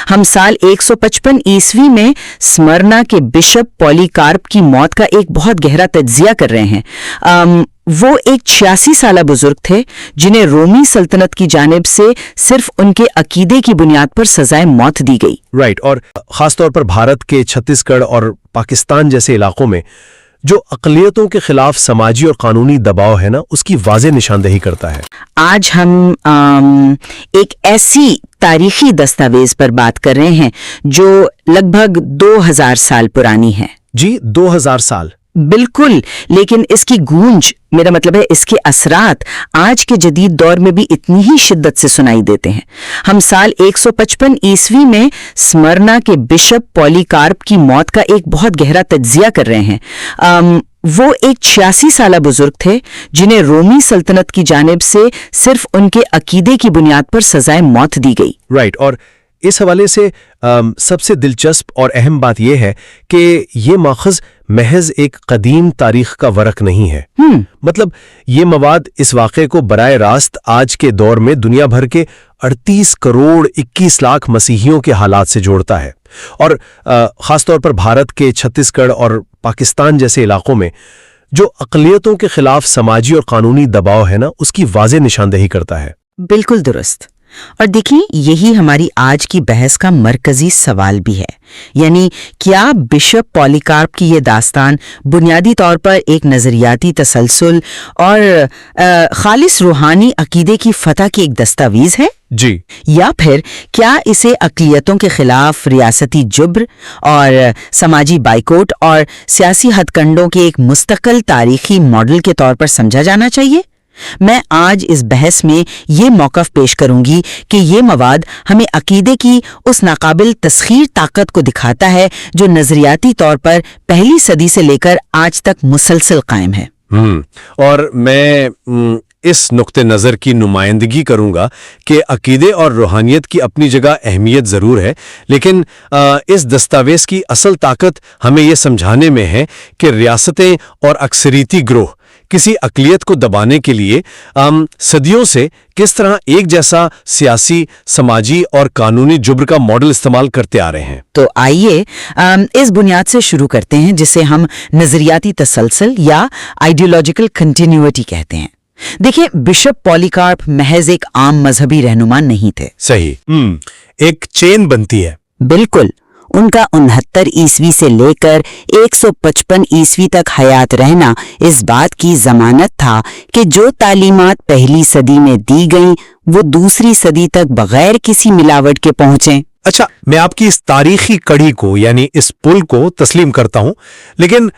ہم سال 155 عیسوی میں اسمرنا کے بشپ پولیکارپ کی موت کا ایک بہت گہرا تجزیہ کر رہے ہیں۔ وہ ایک 86 سالہ بزرگ تھے جنہیں رومی سلطنت کی جانب سے صرف ان کے عقیدے کی بنیاد پر سزائے موت دی گئی۔ رائٹ، اور خاص طور پر بھارت کے چھتیس گڑھ اور پاکستان جیسے علاقوں میں جو اقلیتوں کے خلاف سماجی اور قانونی دباؤ ہے نا، اس کی واضح نشاندہی کرتا ہے۔ آج ہم ایک ایسی تاریخی دستاویز پر بات کر رہے ہیں جو لگ بھگ 2000 سال پرانی ہے۔ جی، 2000 سال؟ بالکل، لیکن اس کی گونج، میرا مطلب ہے اس کے اثرات آج کے جدید دور میں بھی اتنی ہی شدت سے سنائی دیتے ہیں۔ ہم سال 155 عیسوی میں اسمرنا کے بشپ پولیکارپ کی موت کا ایک بہت گہرا تجزیہ کر رہے ہیں۔ وہ ایک 86 سالہ بزرگ تھے جنہیں رومی سلطنت کی جانب سے صرف ان کے عقیدے کی بنیاد پر سزائے موت دی گئی۔ رائٹ، اور اس حوالے سے سب سے دلچسپ اور اہم بات یہ ہے کہ یہ ماخذ محض ایک قدیم تاریخ کا ورق نہیں ہے۔ مطلب یہ مواد اس واقعے کو براہ راست آج کے دور میں دنیا بھر کے 38 کروڑ 21 لاکھ مسیحیوں کے حالات سے جوڑتا ہے، اور خاص طور پر بھارت کے چھتیس گڑھ اور پاکستان جیسے علاقوں میں جو اقلیتوں کے خلاف سماجی اور قانونی دباؤ ہے نا، اس کی واضح نشاندہی کرتا ہے۔ بالکل درست، اور دیکھیں یہی ہماری آج کی بحث کا مرکزی سوال بھی ہے، یعنی کیا بشپ پولیکارپ کی یہ داستان بنیادی طور پر ایک نظریاتی تسلسل اور خالص روحانی عقیدے کی فتح کی ایک دستاویز ہے؟ جی، یا پھر کیا اسے اقلیتوں کے خلاف ریاستی جبر اور سماجی بائیکوٹ اور سیاسی ہتھ کنڈوں کے ایک مستقل تاریخی ماڈل کے طور پر سمجھا جانا چاہیے؟ میں آج اس بحث میں یہ موقف پیش کروں گی کہ یہ مواد ہمیں عقیدے کی اس ناقابل تسخیر طاقت کو دکھاتا ہے جو نظریاتی طور پر پہلی صدی سے لے کر آج تک مسلسل قائم ہے۔ اور میں اس نقطہ نظر کی نمائندگی کروں گا کہ عقیدے اور روحانیت کی اپنی جگہ اہمیت ضرور ہے، لیکن اس دستاویز کی اصل طاقت ہمیں یہ سمجھانے میں ہے کہ ریاستیں اور اکثریتی گروہ کسی اقلیت کو دبانے کے لیے صدیوں سے کس طرح ایک جیسا سیاسی، سماجی اور قانونی جبر کا ماڈل استعمال کرتے آ رہے ہیں۔ تو آئیے اس بنیاد سے شروع کرتے ہیں جسے ہم نظریاتی تسلسل یا آئیڈیولوجیکل کنٹینیوٹی کہتے ہیں۔ دیکھیں، بشپ پولیکارپ محض ایک عام مذہبی رہنما نہیں تھے۔ صحیح، ایک چین بنتی ہے۔ بالکل، ان کا 69 عیسوی سے لے کر 155 عیسوی تک حیات رہنا اس بات کی ضمانت تھا کہ جو تعلیمات پہلی صدی میں دی گئیں وہ دوسری صدی تک بغیر کسی ملاوٹ کے پہنچیں۔ اچھا، میں آپ کی اس تاریخی کڑی کو یعنی اس پل کو تسلیم کرتا ہوں، لیکن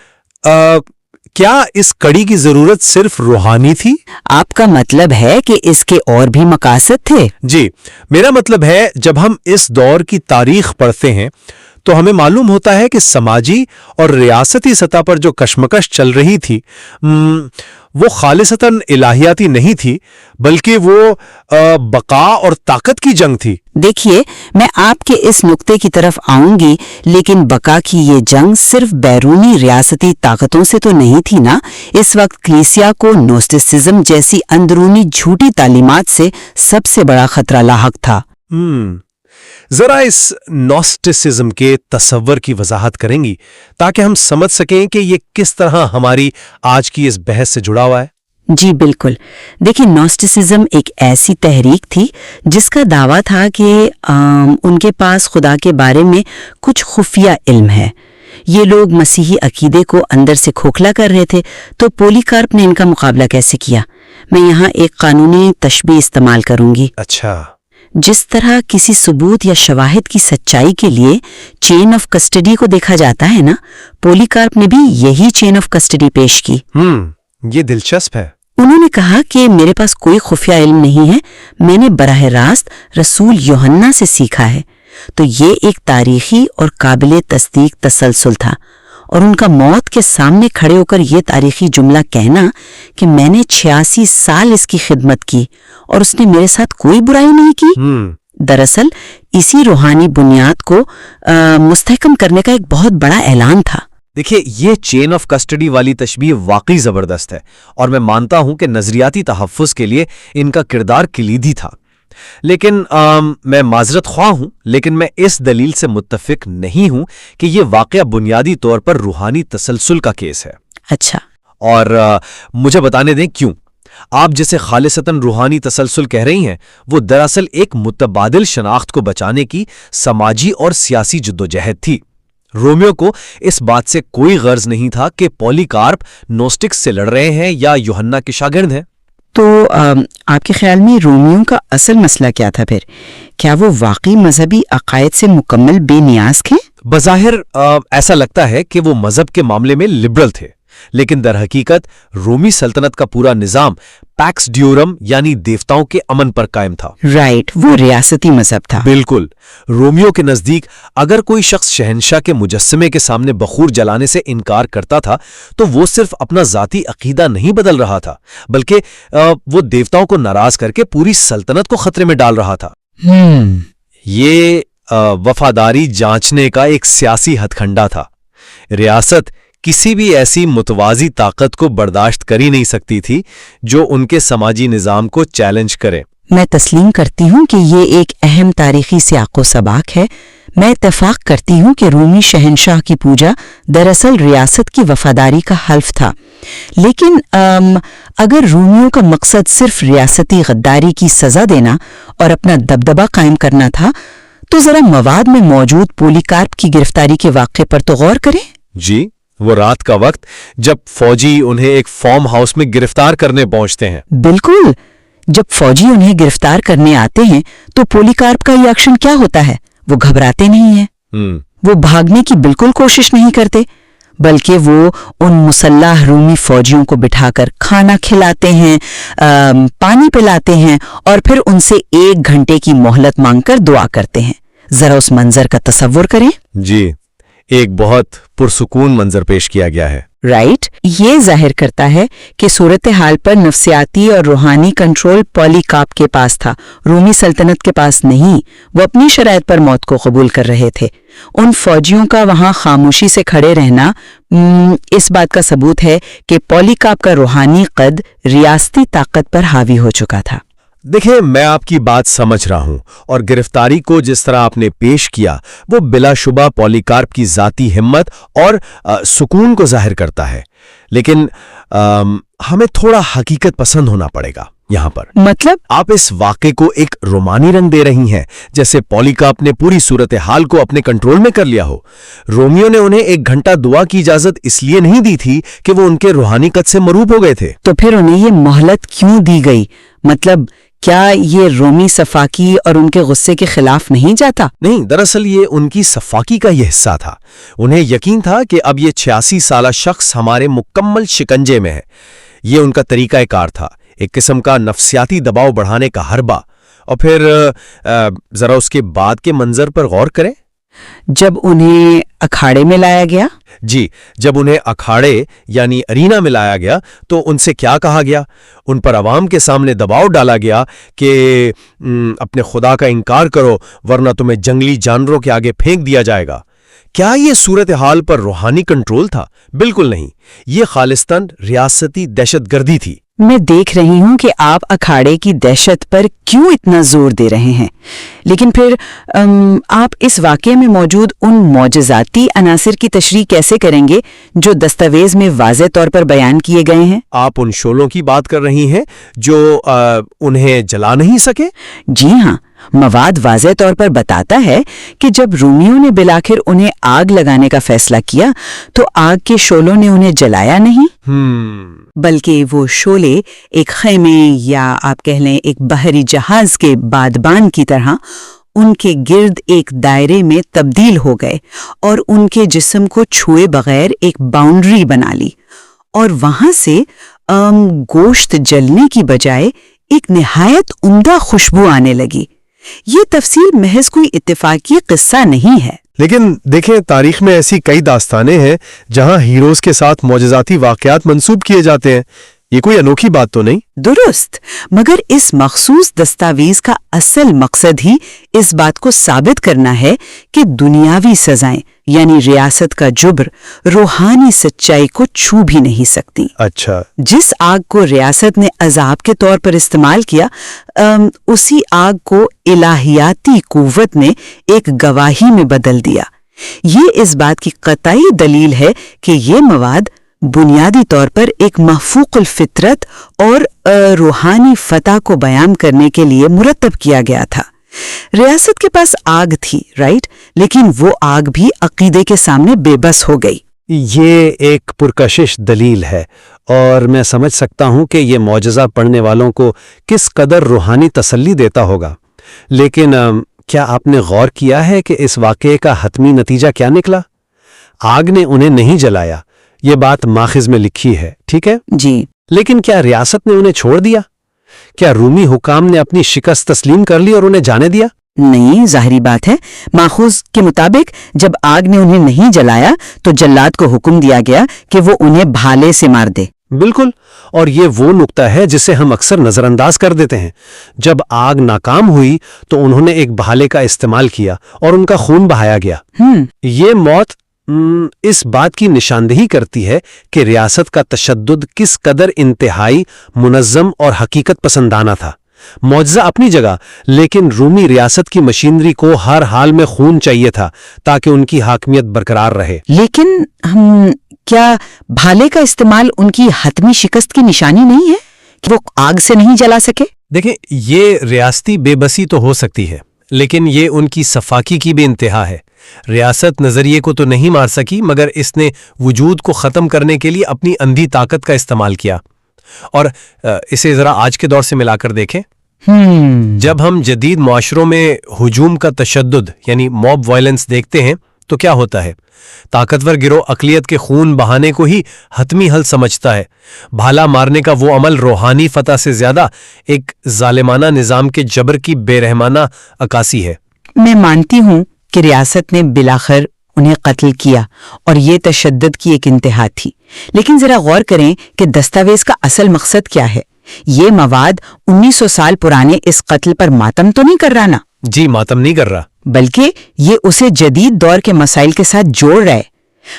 کیا اس کڑی کی ضرورت صرف روحانی تھی؟ آپ کا مطلب ہے کہ اس کے اور بھی مقاصد تھے؟ جی، میرا مطلب ہے جب ہم اس دور کی تاریخ پڑھتے ہیں تو ہمیں معلوم ہوتا ہے کہ سماجی اور ریاستی سطح پر جو کشمکش چل رہی تھی وہ خالصتاً الہیاتی نہیں تھی، بلکہ وہ بقا اور طاقت کی جنگ تھی۔ دیکھیے، میں آپ کے اس نقطے کی طرف آؤں گی، لیکن بقا کی یہ جنگ صرف بیرونی ریاستی طاقتوں سے تو نہیں تھی نا۔ اس وقت کلیسیا کو نوسٹسزم جیسی اندرونی جھوٹی تعلیمات سے سب سے بڑا خطرہ لاحق تھا۔ ذرا اس نوسٹسزم کے تصور کی وضاحت کریں گی تاکہ ہم سمجھ سکیں کہ یہ کس طرح ہماری آج کی اس بحث سے جڑا ہوا ہے؟ جی بالکل، دیکھیں، نوسٹسزم ایک ایسی تحریک تھی جس کا دعویٰ تھا کہ ان کے پاس خدا کے بارے میں کچھ خفیہ علم ہے۔ یہ لوگ مسیحی عقیدے کو اندر سے کھوکھلا کر رہے تھے، تو پولیکارپ نے ان کا مقابلہ کیسے کیا؟ میں یہاں ایک قانونی تشبیہ استعمال کروں گی۔ اچھا، جس طرح کسی ثبوت یا شواہد کی سچائی کے لیے چین آف کسٹڈی کو دیکھا جاتا ہے نا، پولیکارپ نے بھی یہی چین آف کسٹڈی پیش کی۔ یہ دلچسپ ہے۔ انہوں نے کہا کہ میرے پاس کوئی خفیہ علم نہیں ہے، میں نے براہ راست رسول یوحنا سے سیکھا ہے۔ تو یہ ایک تاریخی اور قابل تصدیق تسلسل تھا، اور ان کا موت کے سامنے کھڑے ہو کر یہ تاریخی جملہ کہنا کہ میں نے 86 سال اس کی خدمت کی اور اس نے میرے ساتھ کوئی برائی نہیں کی، دراصل اسی روحانی بنیاد کو مستحکم کرنے کا ایک بہت بڑا اعلان تھا۔ دیکھیے، یہ چین آف کسٹڈی والی تشبیہ واقعی زبردست ہے، اور میں مانتا ہوں کہ نظریاتی تحفظ کے لیے ان کا کردار کلیدی تھا۔ لیکن میں معذرت خواہ ہوں، لیکن میں اس دلیل سے متفق نہیں ہوں کہ یہ واقعہ بنیادی طور پر روحانی تسلسل کا کیس ہے۔ اچھا، اور مجھے بتانے دیں کیوں۔ آپ جسے خالصتاً روحانی تسلسل کہہ رہی ہیں، وہ دراصل ایک متبادل شناخت کو بچانے کی سماجی اور سیاسی جدوجہد تھی۔ رومیو کو اس بات سے کوئی غرض نہیں تھا کہ پولیکارپ نوسٹکس سے لڑ رہے ہیں یا یوحنا کے شاگرد ہیں۔ تو آپ کے خیال میں رومیو کا اصل مسئلہ کیا تھا پھر؟ کیا وہ واقعی مذہبی عقائد سے مکمل بے نیاز تھے؟ بظاہر ایسا لگتا ہے کہ وہ مذہب کے معاملے میں لبرل تھے، لیکن در حقیقت رومی سلطنت کا پورا نظام پیکس ڈیورم یعنی دیوتاؤں کے امن پر قائم تھا۔ رائٹ، وہ ریاستی مذہب تھا۔ بالکل۔ رومیو کے نزدیک اگر کوئی شخص شہنشاہ کے مجسمے کے سامنے بخور جلانے سے انکار کرتا تھا تو وہ صرف اپنا ذاتی عقیدہ نہیں بدل رہا تھا، بلکہ وہ دیوتاؤں کو ناراض کر کے پوری سلطنت کو خطرے میں ڈال رہا تھا۔ یہ وفاداری جانچنے کا ایک سیاسی ہتھ کنڈا تھا۔ ریاست کسی بھی ایسی متوازی طاقت کو برداشت کر ہی نہیں سکتی تھی جو ان کے سماجی نظام کو چیلنج کرے۔ میں تسلیم کرتی ہوں کہ یہ ایک اہم تاریخی سیاق و سباق ہے۔ میں اتفاق کرتی ہوں کہ رومی شہنشاہ کی پوجا دراصل ریاست کی وفاداری کا حلف تھا، لیکن اگر رومیوں کا مقصد صرف ریاستی غداری کی سزا دینا اور اپنا دبدبہ قائم کرنا تھا تو ذرا مواد میں موجود پولیکارپ کی گرفتاری کے واقعے پر تو غور کریں۔ جی، وہ رات کا وقت جب فوجی انہیں ایک فارم ہاؤس میں گرفتار کرنے پہنچتے ہیں۔ بالکل، جب فوجی انہیں گرفتار کرنے آتے ہیں تو پولیکارپ کا یہ ایکشن کیا ہوتا ہے؟ وہ گھبراتے نہیں ہیں، وہ بھاگنے کی بالکل کوشش نہیں کرتے، بلکہ وہ ان مسلح رومی فوجیوں کو بٹھا کر کھانا کھلاتے ہیں، پانی پلاتے ہیں اور پھر ان سے 1 گھنٹے کی مہلت مانگ کر دعا کرتے ہیں۔ ذرا اس منظر کا تصور کریں۔ جی، ایک بہت پرسکون منظر پیش کیا گیا ہے۔ رائٹ، یہ ظاہر کرتا ہے کہ صورتحال پر نفسیاتی اور روحانی کنٹرول پولیکارپ کے پاس تھا، رومی سلطنت کے پاس نہیں۔ وہ اپنی شرائط پر موت کو قبول کر رہے تھے۔ ان فوجیوں کا وہاں خاموشی سے کھڑے رہنا اس بات کا ثبوت ہے کہ پولیکارپ کا روحانی قد ریاستی طاقت پر حاوی ہو چکا تھا۔ دیکھیں، میں آپ کی بات سمجھ رہا ہوں، اور گرفتاری کو جس طرح آپ نے پیش کیا وہ بلا شبہ پولیکارپ کی ذاتی ہمت اور سکون کو ظاہر کرتا ہے، لیکن ہمیں تھوڑا حقیقت پسند ہونا پڑے گا یہاں پر۔ مطلب آپ اس واقعے کو ایک رومانی رنگ دے رہی ہیں، جیسے پولیکارپ نے پوری صورتحال کو اپنے کنٹرول میں کر لیا ہو۔ رومیو نے انہیں 1 گھنٹہ دعا کی اجازت اس لیے نہیں دی تھی کہ وہ ان کے روحانی قد سے مروب ہو گئے تھے۔ تو پھر انہیں یہ مہلت کیوں دی گئی؟ مطلب کیا یہ رومی صفاقی اور ان کے غصے کے خلاف نہیں جاتا؟ نہیں، دراصل یہ ان کی صفاقی کا یہ حصہ تھا۔ انہیں یقین تھا کہ اب یہ 86 سالہ شخص ہمارے مکمل شکنجے میں ہے۔ یہ ان کا طریقہ کار تھا، ایک قسم کا نفسیاتی دباؤ بڑھانے کا حربہ۔ اور پھر ذرا اس کے بعد کے منظر پر غور کریں۔ جب انہیں اکھاڑے میں لایا گیا؟ جی، جب انہیں اکھاڑے یعنی ارینا میں لایا گیا تو ان سے کیا کہا گیا؟ ان پر عوام کے سامنے دباؤ ڈالا گیا کہ اپنے خدا کا انکار کرو ورنہ تمہیں جنگلی جانوروں کے آگے پھینک دیا جائے گا۔ کیا یہ صورتحال پر روحانی کنٹرول تھا؟ بالکل نہیں، یہ خالصتاً ریاستی دہشت گردی تھی۔ میں دیکھ رہی ہوں کہ آپ اکھاڑے کی دہشت پر کیوں اتنا زور دے رہے ہیں، لیکن پھر آپ اس واقعے میں موجود ان معجزاتی عناصر کی تشریح کیسے کریں گے جو دستاویز میں واضح طور پر بیان کیے گئے ہیں؟ آپ ان شعلوں کی بات کر رہی ہیں جو انہیں جلا نہیں سکے؟ جی ہاں، مواد واضح طور پر بتاتا ہے کہ جب رومیوں نے بالآخر انہیں آگ لگانے کا فیصلہ کیا تو آگ کے شعلوں نے انہیں جلایا نہیں، بلکہ وہ شعلے ایک خیمے یا آپ کہہ لیں ایک بحری جہاز کے بادبان کی طرح ان کے گرد ایک دائرے میں تبدیل ہو گئے اور ان کے جسم کو چھوئے بغیر ایک باؤنڈری بنا لی، اور وہاں سے گوشت جلنے کی بجائے ایک نہایت عمدہ خوشبو آنے لگی۔ یہ تفصیل محض کوئی اتفاقی قصہ نہیں ہے۔ لیکن دیکھیں، تاریخ میں ایسی کئی داستانیں ہیں جہاں ہیروز کے ساتھ معجزاتی واقعات منسوب کیے جاتے ہیں۔ یہ کوئی انوکھی بات تو نہیں؟ درست، مگر اس مخصوص دستاویز کا اصل مقصد ہی اس بات کو ثابت کرنا ہے کہ دنیاوی سزائیں یعنی ریاست کا جبر روحانی سچائی کو چھو بھی نہیں سکتی۔ اچھا، جس آگ کو ریاست نے عذاب کے طور پر استعمال کیا، اسی آگ کو الہیاتی قوت نے ایک گواہی میں بدل دیا۔ یہ اس بات کی قطعی دلیل ہے کہ یہ مواد بنیادی طور پر ایک محفوظ الفطرت اور روحانی فتح کو بیان کرنے کے لیے مرتب کیا گیا تھا۔ ریاست کے پاس آگ تھی، رائٹ، لیکن وہ آگ بھی عقیدے کے سامنے بے بس ہو گئی۔ یہ ایک پرکشش دلیل ہے، اور میں سمجھ سکتا ہوں کہ یہ معجزہ پڑھنے والوں کو کس قدر روحانی تسلی دیتا ہوگا۔ لیکن کیا آپ نے غور کیا ہے کہ اس واقعے کا حتمی نتیجہ کیا نکلا؟ آگ نے انہیں نہیں جلایا، یہ بات ماخذ میں لکھی ہے، ٹھیک ہے جی، لیکن کیا ریاست نے انہیں چھوڑ دیا؟ کیا رومی حکام نے اپنی شکست تسلیم کر لی اور انہیں جانے دیا؟ نہیں، ظاہری بات ہے، ماخوذ کے مطابق جب آگ نے انہیں نہیں جلایا تو جلاد کو حکم دیا گیا کہ وہ انہیں بھالے سے مار دے۔ بالکل، اور یہ وہ نقطہ ہے جسے ہم اکثر نظر انداز کر دیتے ہیں۔ جب آگ ناکام ہوئی تو انہوں نے ایک بھالے کا استعمال کیا اور ان کا خون بہایا گیا۔ یہ موت اس بات کی نشاندہی کرتی ہے کہ ریاست کا تشدد کس قدر انتہائی منظم اور حقیقت پسندانہ تھا۔ معجزہ اپنی جگہ، لیکن رومی ریاست کی مشینری کو ہر حال میں خون چاہیے تھا تاکہ ان کی حاکمیت برقرار رہے۔ لیکن کیا بھالے کا استعمال ان کی حتمی شکست کی نشانی نہیں ہے کہ وہ آگ سے نہیں جلا سکے؟ دیکھیں، یہ ریاستی بے بسی تو ہو سکتی ہے، لیکن یہ ان کی صفاقی کی بھی انتہا ہے۔ ریاست نظریے کو تو نہیں مار سکی، مگر اس نے وجود کو ختم کرنے کے لیے اپنی اندھی طاقت کا استعمال کیا۔ اور اسے ذرا آج کے دور سے ملا کر دیکھیں۔ جب ہم جدید معاشروں میں ہجوم کا تشدد یعنی موب وائلنس دیکھتے ہیں تو کیا ہوتا ہے؟ طاقتور گروہ اقلیت کے خون بہانے کو ہی حتمی حل سمجھتا ہے۔ بھالا مارنے کا وہ عمل روحانی فتح سے زیادہ ایک ظالمانہ نظام کے جبر کی بے رحمانہ عکاسی ہے۔ میں مانتی ہوں کہ ریاست نے بلاخر انہیں قتل کیا اور یہ تشدد کی ایک انتہا تھی، لیکن ذرا غور کریں کہ دستاویز کا اصل مقصد کیا ہے۔ یہ مواد 1900 سال پرانے اس قتل پر ماتم تو نہیں کر رہا نا؟ جی، ماتم نہیں کر رہا، بلکہ یہ اسے جدید دور کے مسائل کے ساتھ جوڑ رہا ہے۔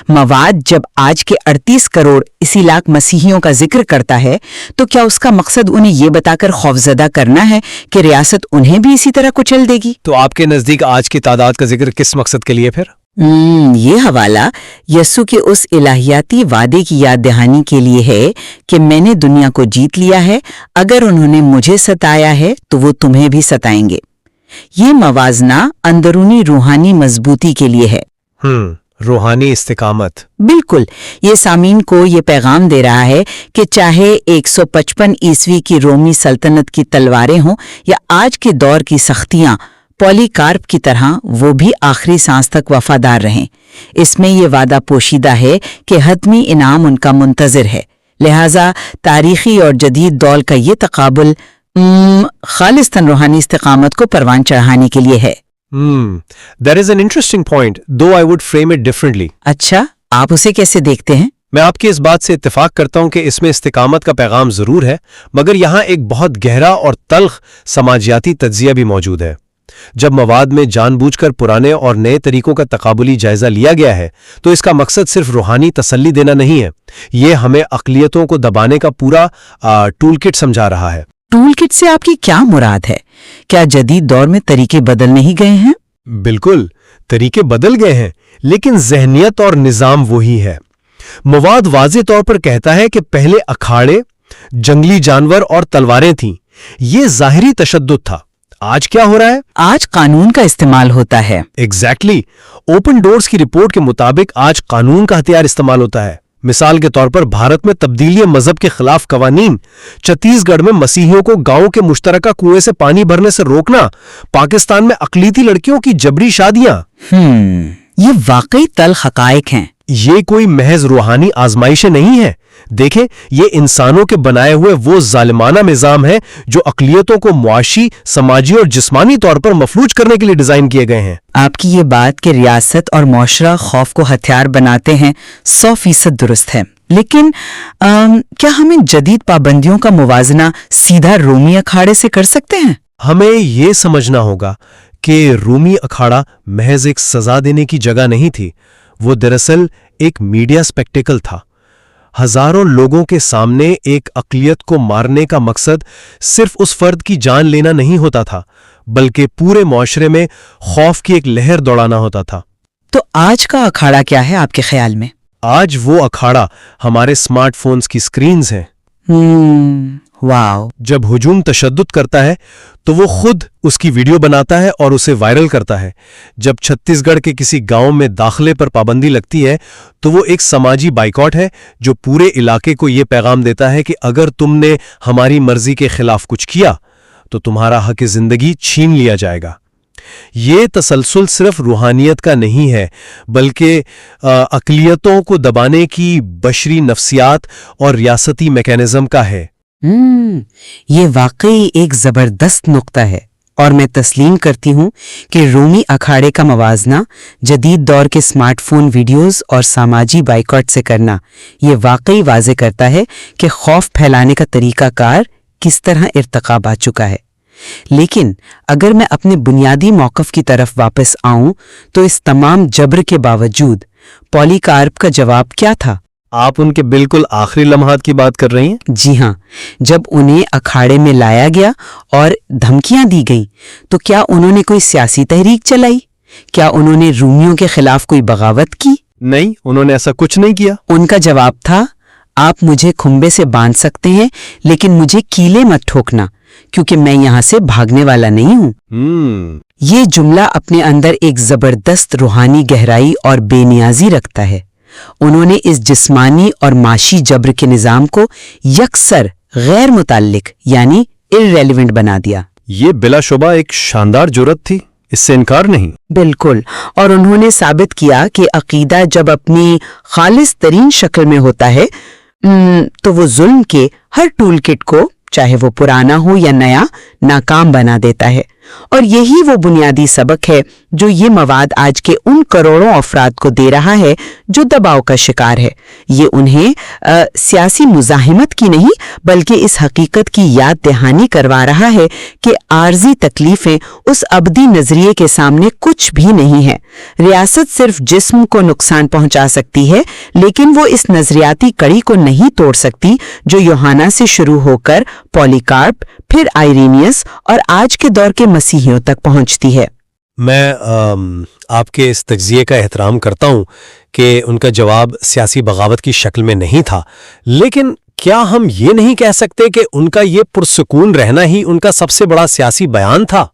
مواد جب آج کے 38 کروڑ اسی لاکھ مسیحیوں کا ذکر کرتا ہے تو کیا اس کا مقصد انہیں یہ بتا کر خوفزدہ کرنا ہے کہ ریاست انہیں بھی اسی طرح کچل دے گی؟ تو آپ کے نزدیک آج کی تعداد کا ذکر کس مقصد کے لیے پھر؟ یہ حوالہ یسوع کے اس الہیاتی وعدے کی یاد دہانی کے لیے ہے کہ میں نے دنیا کو جیت لیا ہے، اگر انہوں نے مجھے ستایا ہے تو وہ تمہیں بھی ستائیں گے۔ یہ موازنہ اندرونی روحانی مضبوطی کے لیے ہے۔ روحانی استقامت۔ بالکل، یہ سامعین کو یہ پیغام دے رہا ہے کہ چاہے 155 عیسوی کی رومی سلطنت کی تلواریں ہوں یا آج کے دور کی سختیاں، پولی کارپ کی طرح وہ بھی آخری سانس تک وفادار رہیں۔ اس میں یہ وعدہ پوشیدہ ہے کہ حتمی انعام ان کا منتظر ہے، لہٰذا تاریخی اور جدید دور کا یہ تقابل خالصتاً روحانی استقامت کو پروان چڑھانے کے لیے ہے۔ That is an interesting point, though I would frame it differently. اچھا، آپ اسے کیسے دیکھتے ہیں؟ میں آپ کی اس بات سے اتفاق کرتا ہوں کہ اس میں استقامت کا پیغام ضرور ہے، مگر یہاں ایک بہت گہرا اور تلخ سماجیاتی تجزیہ بھی موجود ہے۔ جب مواد میں جان بوجھ کر پرانے اور نئے طریقوں کا تقابلی جائزہ لیا گیا ہے تو اس کا مقصد صرف روحانی تسلی دینا نہیں ہے، یہ ہمیں اقلیتوں کو دبانے کا پورا ٹول کٹ سمجھا رہا ہے۔ ٹول کٹ سے آپ کی کیا مراد ہے؟ کیا جدید دور میں طریقے بدل نہیں گئے ہیں؟ بالکل، طریقے بدل گئے ہیں، لیکن ذہنیت اور نظام وہی ہے۔ مواد واضح طور پر کہتا ہے کہ پہلے اکھاڑے، جنگلی جانور اور تلواریں تھیں، یہ ظاہری تشدد تھا۔ آج کیا ہو رہا ہے؟ آج قانون کا استعمال ہوتا ہے۔ ایگزیکٹلی، اوپن ڈورز کی رپورٹ کے مطابق آج قانون کا ہتھیار استعمال ہوتا ہے۔ مثال کے طور پر بھارت میں تبدیلی مذہب کے خلاف قوانین، چھتیس گڑھ میں مسیحیوں کو گاؤں کے مشترکہ کنویں سے پانی بھرنے سے روکنا، پاکستان میں اقلیتی لڑکیوں کی جبری شادیاں۔ یہ واقعی تلخ حقائق ہیں۔ یہ کوئی محض روحانی آزمائشیں نہیں ہیں۔ دیکھیں، یہ انسانوں کے بنائے ہوئے وہ ظالمانہ نظام ہے جو اقلیتوں کو معاشی، سماجی اور جسمانی طور پر مفلوج کرنے کے لیے ڈیزائن کیے گئے ہیں۔ آپ کی یہ بات کہ ریاست اور معاشرہ خوف کو ہتھیار بناتے ہیں 100% درست ہے، لیکن کیا ہمیں جدید پابندیوں کا موازنہ سیدھا رومی اکھاڑے سے کر سکتے ہیں؟ ہمیں یہ سمجھنا ہوگا کہ رومی اکھاڑا محض ایک سزا دینے کی جگہ نہیں تھی، وہ دراصل ایک میڈیا سپیکٹیکل تھا۔ ہزاروں لوگوں کے سامنے ایک اقلیت کو مارنے کا مقصد صرف اس فرد کی جان لینا نہیں ہوتا تھا، بلکہ پورے معاشرے میں خوف کی ایک لہر دوڑانا ہوتا تھا۔ تو آج کا اکھاڑا کیا ہے آپ کے خیال میں؟ آج وہ اکھاڑا ہمارے سمارٹ فونز کی سکرینز ہیں۔ واو! جب ہجوم تشدد کرتا ہے تو وہ خود اس کی ویڈیو بناتا ہے اور اسے وائرل کرتا ہے۔ جب چھتیس گڑھ کے کسی گاؤں میں داخلے پر پابندی لگتی ہے تو وہ ایک سماجی بائیکاٹ ہے جو پورے علاقے کو یہ پیغام دیتا ہے کہ اگر تم نے ہماری مرضی کے خلاف کچھ کیا تو تمہارا حق زندگی چھین لیا جائے گا۔ یہ تسلسل صرف روحانیت کا نہیں ہے، بلکہ اقلیتوں کو دبانے کی بشری نفسیات اور ریاستی میکانزم کا ہے۔ یہ واقعی ایک زبردست نقطہ ہے، اور میں تسلیم کرتی ہوں کہ رومی اکھاڑے کا موازنہ جدید دور کے سمارٹ فون ویڈیوز اور سماجی بائیکاٹ سے کرنا یہ واقعی واضح کرتا ہے کہ خوف پھیلانے کا طریقہ کار کس طرح ارتقا پا چکا ہے۔ لیکن اگر میں اپنے بنیادی موقف کی طرف واپس آؤں تو اس تمام جبر کے باوجود پولی کارپ کا جواب کیا تھا؟ آپ ان کے بالکل آخری لمحات کی بات کر رہی ہیں؟ جی ہاں، جب انہیں اکھاڑے میں لایا گیا اور دھمکیاں دی گئیں تو کیا انہوں نے کوئی سیاسی تحریک چلائی؟ کیا انہوں نے رومیوں کے خلاف کوئی بغاوت کی؟ نہیں، انہوں نے ایسا کچھ نہیں کیا۔ ان کا جواب تھا، آپ مجھے کھمبے سے باندھ سکتے ہیں لیکن مجھے کیلے مت ٹھوکنا، کیونکہ میں یہاں سے بھاگنے والا نہیں ہوں۔ یہ جملہ اپنے اندر ایک زبردست روحانی گہرائی اور بے نیازی رکھتا ہے۔ انہوں نے اس جسمانی اور معاشی جبر کے نظام کو یکسر غیر متعلق یعنی irrelevant بنا دیا۔ یہ بلا شبہ ایک شاندار جرأت تھی، اس سے انکار نہیں۔ بالکل، اور انہوں نے ثابت کیا کہ عقیدہ جب اپنی خالص ترین شکل میں ہوتا ہے تو وہ ظلم کے ہر ٹول کٹ کو، چاہے وہ پرانا ہو یا نیا، ناکام بنا دیتا ہے۔ اور یہی وہ بنیادی سبق ہے جو یہ مواد آج کے ان کروڑوں افراد کو دے رہا ہے جو دباؤ کا شکار ہے۔ یہ انہیں سیاسی مزاحمت کی نہیں بلکہ اس حقیقت کی یاد دہانی کروا رہا ہے کہ عارضی تکلیفیں اس ابدی نظریے کے سامنے کچھ بھی نہیں ہے۔ ریاست صرف جسم کو نقصان پہنچا سکتی ہے لیکن وہ اس نظریاتی کڑی کو نہیں توڑ سکتی جو یوحنا سے شروع ہو کر پولی کارپ، پھر آئرینیس اور آج کے دور کے مسیحیوں تک پہنچتی ہے۔ میں آپ کے اس تجزیے کا احترام کرتا ہوں کہ ان کا جواب سیاسی بغاوت کی شکل میں نہیں تھا، لیکن کیا ہم یہ نہیں کہہ سکتے کہ ان کا یہ پرسکون رہنا ہی ان کا سب سے بڑا سیاسی بیان تھا؟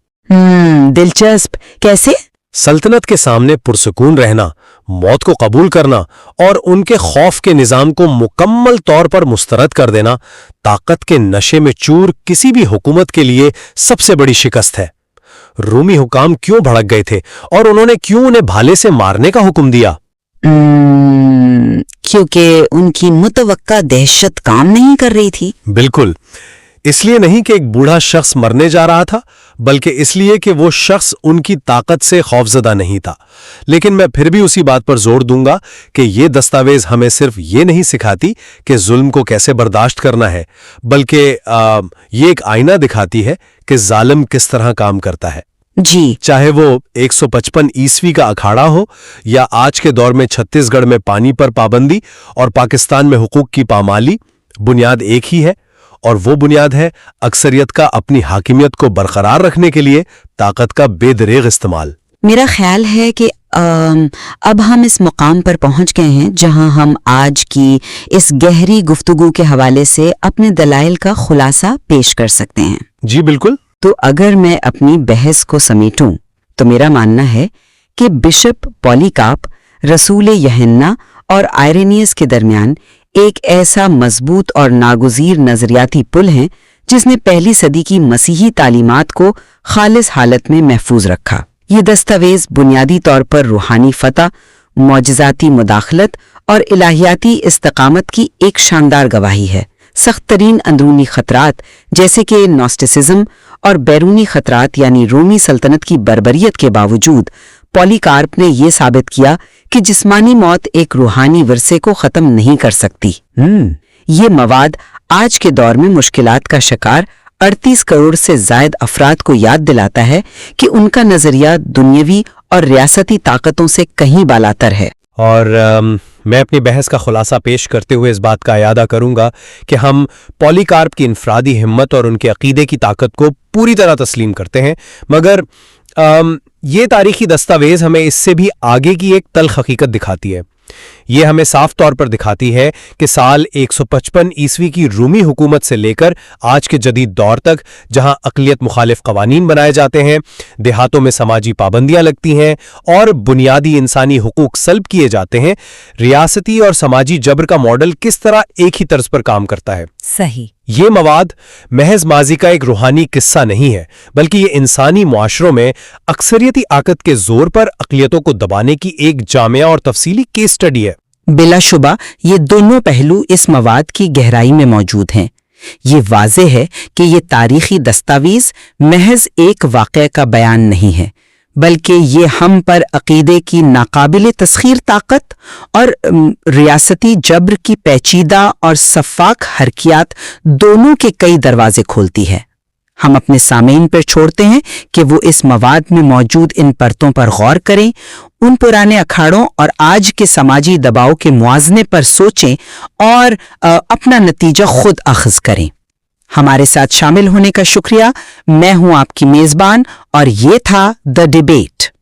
دلچسپ، کیسے؟ سلطنت کے سامنے پرسکون رہنا، موت کو قبول کرنا اور ان کے خوف کے نظام کو مکمل طور پر مسترد کر دینا طاقت کے نشے میں چور کسی بھی حکومت کے لیے سب سے بڑی شکست ہے۔ رومی حکام کیوں بھڑک گئے تھے اور انہوں نے کیوں انہیں بھالے سے مارنے کا حکم دیا؟ کیونکہ ان کی متوقع دہشت کام نہیں کر رہی تھی۔ بالکل، اس لیے نہیں کہ ایک بوڑھا شخص مرنے جا رہا تھا، بلکہ اس لیے کہ وہ شخص ان کی طاقت سے خوفزدہ نہیں تھا۔ لیکن میں پھر بھی اسی بات پر زور دوں گا کہ یہ دستاویز ہمیں صرف یہ نہیں سکھاتی کہ ظلم کو کیسے برداشت کرنا ہے، بلکہ یہ ایک آئینہ دکھاتی ہے کہ ظالم کس طرح کام کرتا ہے۔ جی، چاہے وہ 155 عیسوی کا اکھاڑا ہو یا آج کے دور میں چھتیس گڑھ میں پانی پر پابندی اور پاکستان میں حقوق کی پامالی، بنیاد ایک ہی ہے، اور وہ بنیاد ہے اکثریت کا اپنی حاکمیت کو برقرار رکھنے کے لیے طاقت کا بے دریغ استعمال۔ میرا خیال ہے کہ اب ہم اس مقام پر پہنچ گئے ہیں جہاں ہم آج کی اس گہری گفتگو کے حوالے سے اپنے دلائل کا خلاصہ پیش کر سکتے ہیں۔ جی بالکل۔ تو اگر میں اپنی بحث کو سمیٹوں تو میرا ماننا ہے کہ بشپ پولی کارپ رسول یوحنا اور آئرینیس کے درمیان ایک ایسا مضبوط اور ناگزیر نظریاتی پل ہے جس نے پہلی صدی کی مسیحی تعلیمات کو خالص حالت میں محفوظ رکھا۔ یہ دستاویز بنیادی طور پر روحانی فتح، معجزاتی مداخلت اور الہیاتی استقامت کی ایک شاندار گواہی ہے۔ سخت ترین اندرونی خطرات جیسے کہ نوسٹسزم اور بیرونی خطرات یعنی رومی سلطنت کی بربریت کے باوجود پولیکارپ نے یہ ثابت کیا کہ جسمانی موت ایک روحانی ورثے کو ختم نہیں کر سکتی۔ یہ مواد آج کے دور میں مشکلات کا شکار 38 کروڑ سے زائد افراد کو یاد دلاتا ہے کہ ان کا نظریہ دنیاوی اور ریاستی طاقتوں سے کہیں بالاتر ہے۔ اور میں اپنی بحث کا خلاصہ پیش کرتے ہوئے اس بات کا اعادہ کروں گا کہ ہم پولیکارپ کی انفرادی ہمت اور ان کے عقیدے کی طاقت کو پوری طرح تسلیم کرتے ہیں، مگر یہ تاریخی دستاویز ہمیں اس سے بھی آگے کی ایک تلخ حقیقت دکھاتی ہے۔ یہ ہمیں صاف طور پر دکھاتی ہے کہ سال 155 عیسوی کی رومی حکومت سے لے کر آج کے جدید دور تک، جہاں اقلیت مخالف قوانین بنائے جاتے ہیں، دیہاتوں میں سماجی پابندیاں لگتی ہیں اور بنیادی انسانی حقوق سلب کیے جاتے ہیں، ریاستی اور سماجی جبر کا ماڈل کس طرح ایک ہی طرز پر کام کرتا ہے۔ صحیح۔ یہ مواد محض ماضی کا ایک روحانی قصہ نہیں ہے، بلکہ یہ انسانی معاشروں میں اکثریتی آکت کے زور پر اقلیتوں کو دبانے کی ایک جامع اور تفصیلی کیس سٹڈی ہے۔ بلا شبہ یہ دونوں پہلو اس مواد کی گہرائی میں موجود ہیں۔ یہ واضح ہے کہ یہ تاریخی دستاویز محض ایک واقعہ کا بیان نہیں ہے، بلکہ یہ ہم پر عقیدے کی ناقابل تسخیر طاقت اور ریاستی جبر کی پیچیدہ اور شفاف حرکیات دونوں کے کئی دروازے کھولتی ہے۔ ہم اپنے سامعین پر چھوڑتے ہیں کہ وہ اس مواد میں موجود ان پرتوں پر غور کریں، ان پرانے اکھاڑوں اور آج کے سماجی دباؤ کے موازنے پر سوچیں اور اپنا نتیجہ خود اخذ کریں۔ ہمارے ساتھ شامل ہونے کا شکریہ۔ میں ہوں آپ کی میزبان اور یہ تھا دی ڈیبیٹ۔